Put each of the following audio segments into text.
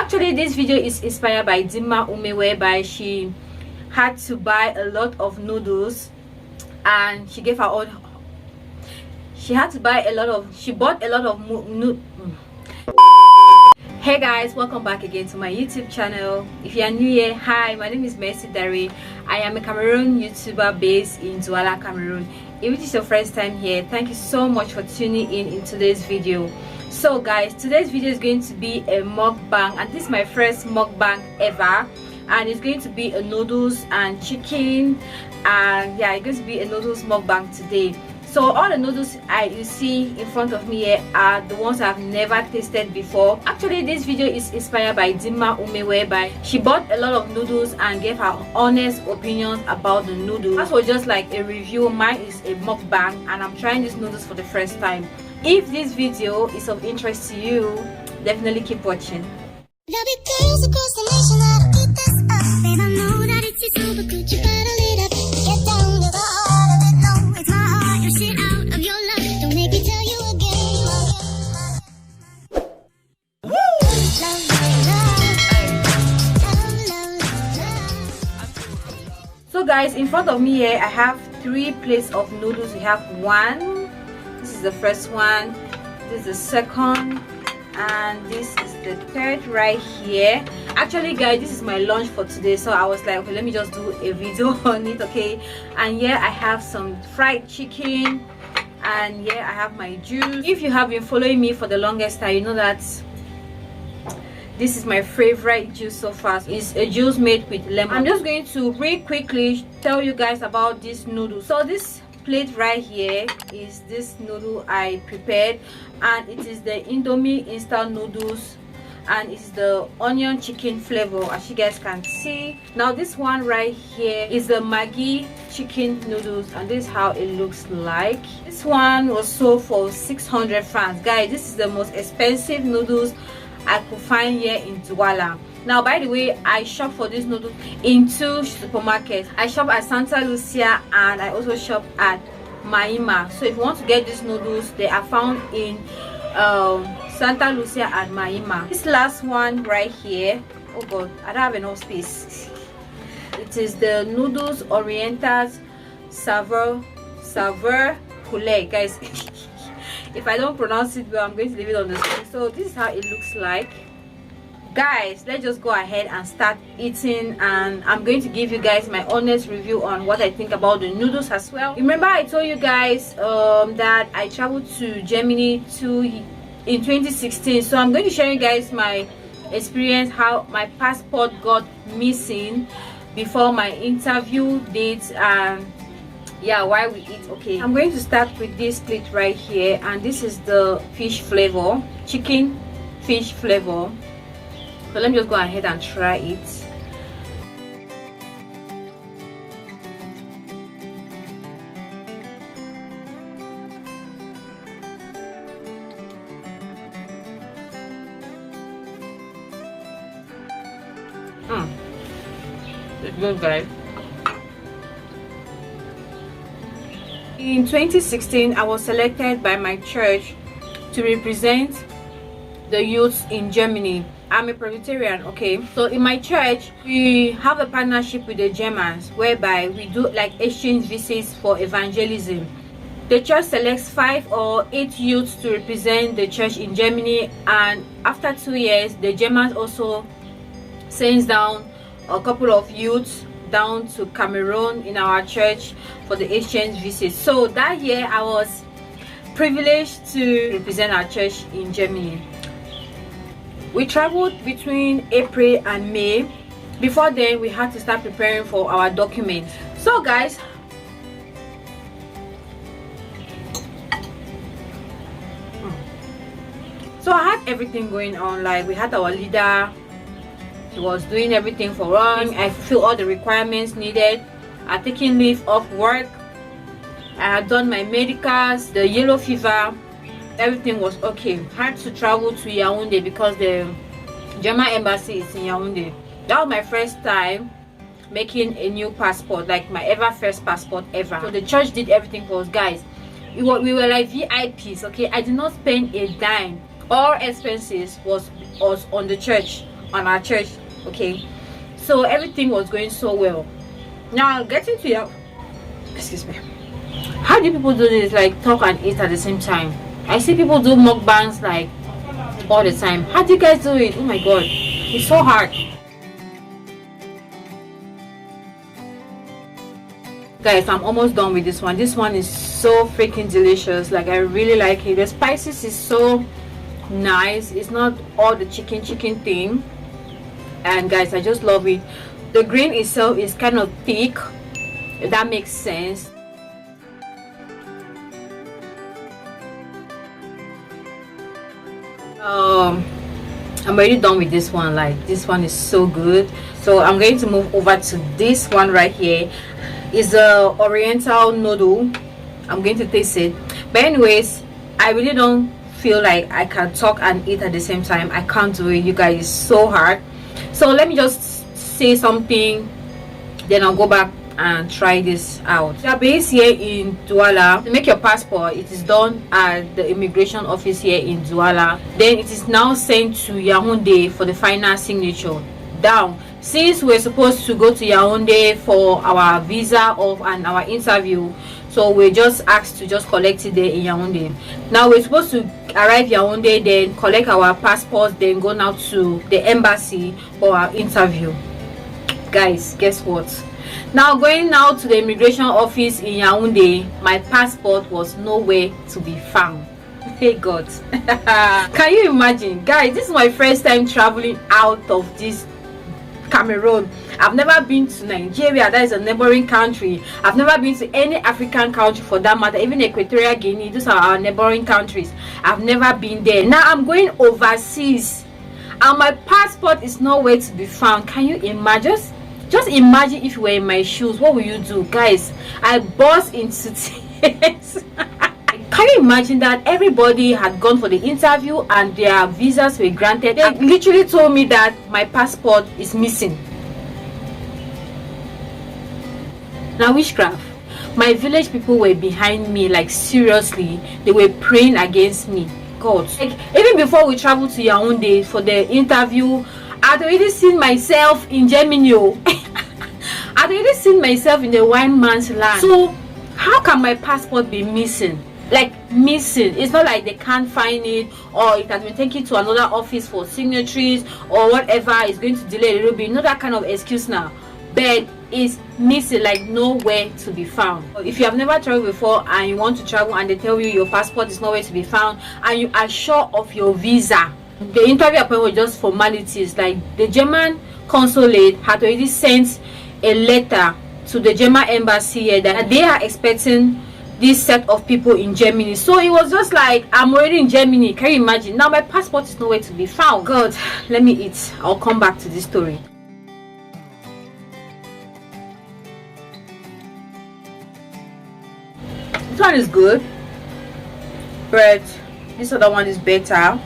Actually, this video is inspired by Dima Ume, whereby she had to buy a lot of noodles and she gave her own. She had to buy a lot of. She bought a lot of Hey guys, welcome back again to my YouTube channel. If you are new here, hi, my name is Tryin. I am a Cameroon YouTuber based in Douala, Cameroon. If it is your first time here, thank you so much for tuning in today's video. So guys, today's video is going to be a mukbang, and this is my first mukbang ever, and it's going to be a noodles and chicken, and yeah, it's going to be a noodles mukbang today. So all the noodles you see in front of me here are the ones I've never tasted before. Actually, this video is inspired by Dima Ume, whereby she bought a lot of noodles and gave her honest opinions about the noodles. That was just like a review. Mine is a mukbang, and I'm trying these noodles for the first time. If this video is of interest to you, definitely keep watching. So guys, in front of me here I have 3 plates of noodles. We have one, this is the first one, this is the second, and this is the third right here. Actually guys, this is my lunch for today, so I was like, okay, let me just do a video on it. Okay, and here I have some fried chicken, and here I have my juice. If you have been following me for the longest time, you know that this is my favorite juice so far. It's a juice made with lemon. I'm just going to really quickly tell you guys about this noodle. So this plate right here is this noodle I prepared, and it is the Indomie instant noodles, and it's the onion chicken flavor, as you guys can see. Now this one right here is the Maggi chicken noodles, and this is how it looks like. This one was sold for 600 francs. Guys, this is the most expensive noodles I could find here in Douala. Now, by the way, I shop for this noodle in 2 supermarkets. I shop at Santa Lucia and I also shop at Maima. So if you want to get these noodles, they are found in Santa Lucia and Maima. This last one right here, oh god, I don't have enough space. It is the noodles orientas saveur poulet. Guys, if I don't pronounce it well, I'm going to leave it on the screen. So this is how it looks like. Guys, let's just go ahead and start eating, and I'm going to give you guys my honest review on what I think about the noodles as well. Remember I told you guys that I traveled to Germany in 2016, so I'm going to share you guys my experience, how my passport got missing before my interview date, and yeah, why we eat. Okay, I'm going to start with this plate right here, and this is the fish flavor, chicken fish flavor. So let me just go ahead and try it. It's good, guys. In 2016, I was selected by my church to represent the youths in Germany. I'm a Presbyterian, okay? So in my church, we have a partnership with the Germans, whereby we do like exchange visits for evangelism. The church selects 5 or 8 youths to represent the church in Germany, and after 2 years, the Germans also sends down a couple of youths down to Cameroon in our church for the exchange visit. So that year I was privileged to represent our church in Germany. We traveled between April and May. Before then, we had to start preparing for our documents. So guys, so I had everything going on. Like, we had our leader, he was doing everything for us. I fulfilled all the requirements needed. I had taken leave of work. I had done my medicals, the yellow fever, everything was okay. I had to travel to Yaoundé because the German embassy is in Yaoundé. That was my first time making a new passport, like my first passport ever. So the church did everything for us, guys. We were like VIPs, okay? I did not spend a dime. All expenses was on the church. on our church. Okay, so everything was going so well. Now getting to your, excuse me, how do people do this, like talk and eat at the same time? I see people do mukbangs like all the time. How do you guys do it? Oh my god, it's so hard. Guys, I'm almost done with this one. This one is so freaking delicious. Like, I really like it. The spices is so nice. It's not all the chicken thing, and guys, I just love it. The grain itself is kind of thick, if that makes sense. I'm already done with this one. Like, this one is so good. So I'm going to move over to this one right here. It's a oriental noodle. I'm going to taste it, but anyways, I really don't feel like I can talk and eat at the same time. I can't do it, you guys. It's so hard. So let me just say something, then I'll go back and try this out. We are based here in Douala. To make your passport, it is done at the immigration office here in Douala. Then it is now sent to Yaoundé for the final signature. Down, since we're supposed to go to Yaoundé for our visa and our interview, so we're just asked to just collect it there in Yaoundé. Now we're supposed to arrive Yaoundé, then collect our passports, then go now to the embassy for our interview. Guys, guess what? Now going now to the immigration office in Yaoundé, my passport was nowhere to be found. Hey God. Can you imagine? Guys, this is my first time traveling out of this Cameroon. I've never been to Nigeria, that is a neighboring country. I've never been to any African country for that matter, even Equatorial Guinea. Those are our neighboring countries. I've never been there. Now I'm going overseas and my passport is nowhere to be found. Can you imagine? Just imagine if you were in my shoes. What will you do? Guys, I burst into tears. Can you imagine that everybody had gone for the interview and their visas were granted? They literally told me that my passport is missing. Now witchcraft. My village people were behind me, like seriously. They were praying against me. God. Like, even before we traveled to Yaoundé for the interview, I'd already seen myself in Germany. I'd already seen myself in the wine man's land. So how can my passport be missing? Like, missing. It's not like they can't find it, or it has been taken to another office for signatories or whatever. It's going to delay a little bit. Not that kind of excuse now, but it's missing, like nowhere to be found. If you have never traveled before and you want to travel and they tell you your passport is nowhere to be found and you are sure of your visa, the interview appointment was just formalities. Like, the German consulate had already sent a letter to the German embassy here that they are expecting this set of people in Germany. So it was just like, I'm already in Germany. Can you imagine? Now my passport is nowhere to be found. God, let me eat. I'll come back to this story. This one is good, but this other one is better.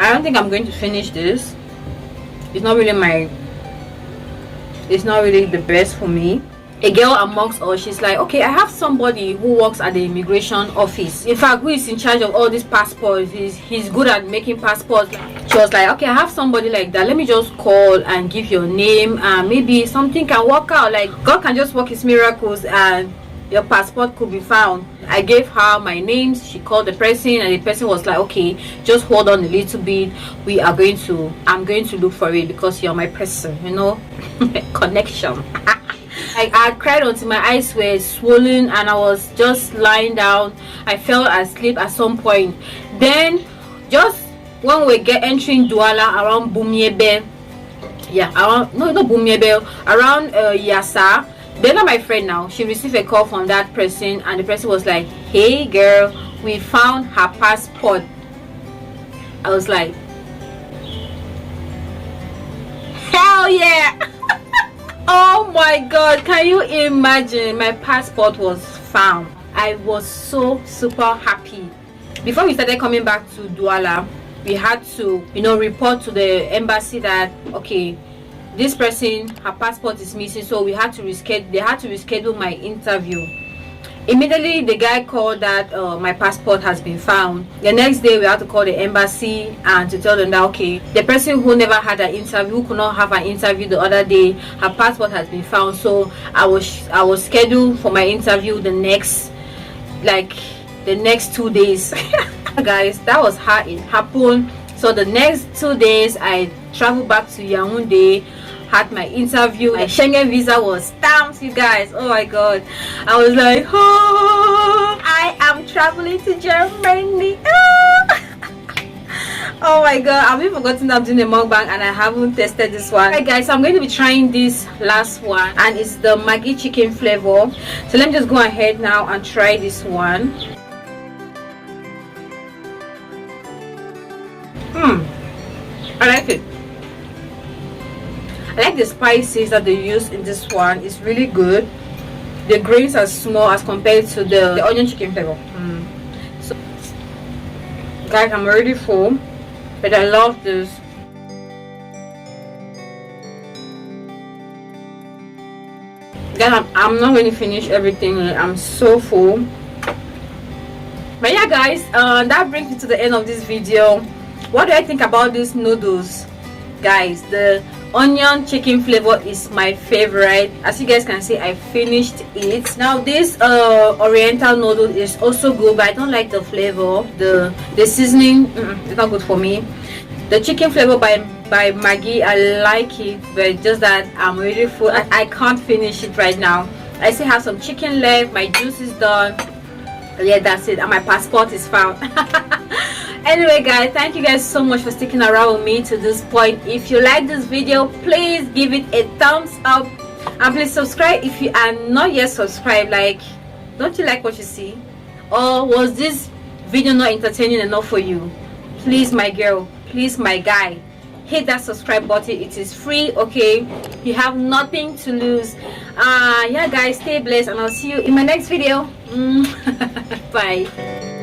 I don't think I'm going to finish this. It's not really the best for me. A girl amongst us, she's like, okay, I have somebody who works at the immigration office. In fact, who is in charge of all these passports. He's good at making passports. She was like, okay, I have somebody like that. Let me just call and give your name, and maybe something can work out. Like, God can just work his miracles and your passport could be found. I gave her my names. She called the person and the person was like, okay, just hold on a little bit. I'm going to look for it because you're my person, you know. Connection. I had cried until my eyes were swollen and I was just lying down. I fell asleep at some point. Then just when we get entering Douala around Bumiebe, around Yassa. They're not my friend now. She received a call from that person and the person was like, hey girl, we found her passport. I was like, hell yeah. Oh my God, can you imagine? My passport was found. I was so super happy. Before we started coming back to Douala, we had to, you know, report to the embassy that okay, this person, her passport is missing, so we had to reschedule. They had to reschedule my interview. Immediately the guy called that my passport has been found. The next day we had to call the embassy and to tell them that okay, the person who never had an interview, who could not have an interview the other day, her passport has been found. So I was scheduled for my interview the next 2 days. Guys, that was how it happened. So the next 2 days I traveled back to Yaoundé, had my interview. My Schengen visa was stamped, you guys. Oh my god, I was like, oh, I am traveling to Germany. Oh my god, I've even forgotten that I'm doing a mukbang and I haven't tested this one. Alright guys, so I'm going to be trying this last one, and it's the Maggi chicken flavor. So let me just go ahead now and try this one. I like it. I like the spices that they use in this one. It's really good. The grains are small as compared to the onion chicken flavor. So guys, I'm already full, but I love this. Guys, I'm not going to finish everything. I'm so full. But yeah guys, that brings me to the end of this video. What do I think about these noodles? Guys, the onion chicken flavor is my favorite. As you guys can see, I finished it. Now this oriental noodle is also good, but I don't like the flavor. The seasoning, it's not good for me. The chicken flavor by Maggi, I like it, but just that I'm really full. I can't finish it right now. I still have some chicken left. My juice is done. Yeah, that's it, and my passport is found. Anyway guys, thank you guys so much for sticking around with me to this point. If you like this video, please give it a thumbs up, and please subscribe if you are not yet subscribed. Like, don't you like what you see, or was this video not entertaining enough for you? Please my girl, please my guy, hit that subscribe button. It is free, okay? You have nothing to lose. Yeah guys, stay blessed, and I'll see you in my next video. Bye.